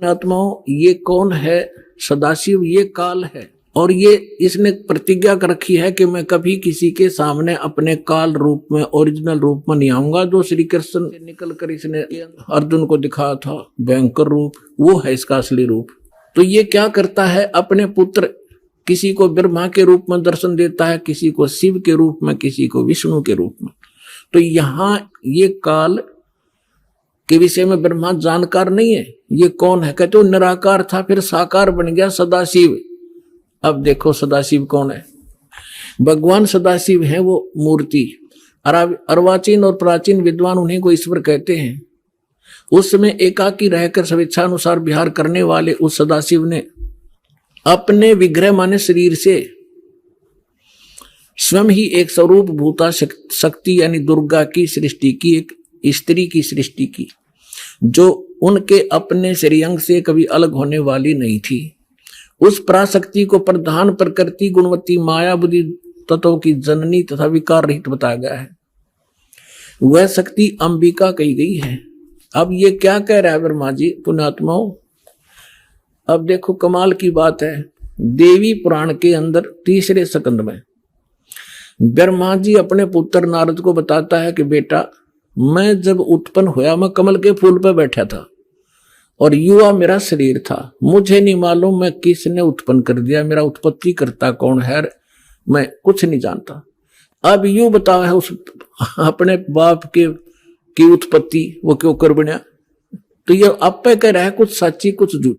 आत्माओं, ये कौन है? सदाशिव ये काल है, और ये इसने प्रतिज्ञा कर रखी है कि मैं कभी किसी के सामने अपने काल रूप में, ओरिजिनल रूप में नहीं आऊंगा। जो श्री कृष्ण निकल कर इसने अर्जुन को दिखाया था भयंकर रूप, वो है इसका असली रूप। तो ये क्या करता है? अपने पुत्र, किसी को ब्रह्मा के रूप में दर्शन देता है, किसी को शिव के रूप में, किसी को विष्णु के रूप में। तो यहां ये काल के विषय में ब्रह्मा जानकार नहीं है। ये कौन है? कहते वो निराकार था, फिर साकार बन गया सदाशिव। अब देखो सदाशिव कौन है? भगवान सदाशिव है वो मूर्ति। अर्वाचीन और प्राचीन विद्वान उन्हीं को ईश्वर कहते हैं। उस समय एकाकी रहकर स्वेच्छानुसार विहार करने वाले उस सदाशिव ने अपने विग्रह माने शरीर से स्वयं ही एक स्वरूप भूता शक्ति यानी दुर्गा की सृष्टि की, एक स्त्री की सृष्टि की, जो उनके अपने श्रेयंग से कभी अलग होने वाली नहीं थी। उस पराशक्ति को प्रधान प्रकृति गुणवती माया बुद्धि तत्वों की जननी तथा विकार रहित बताया गया है। वह शक्ति अंबिका कही गई है। अब ये क्या कह रहा है ब्रह्मा जी? पुण्यात्माओं, अब देखो कमाल की बात है। देवी पुराण के अंदर तीसरे स्कंद में ब्रह्मा जी अपने पुत्र नारद को बताता है कि बेटा, मैं जब उत्पन्न हुआ मैं कमल के फूल पर बैठा था और युवा मेरा शरीर था। मुझे नहीं मालूम मैं किसने उत्पन्न कर दिया, मेरा उत्पत्ति करता कौन है, मैं कुछ नहीं जानता। अब यूं बताओ है उस अपने बाप के की उत्पत्ति वो क्यों कर बना? तो ये आप पे कह रहा है कुछ सच्ची कुछ झूठ।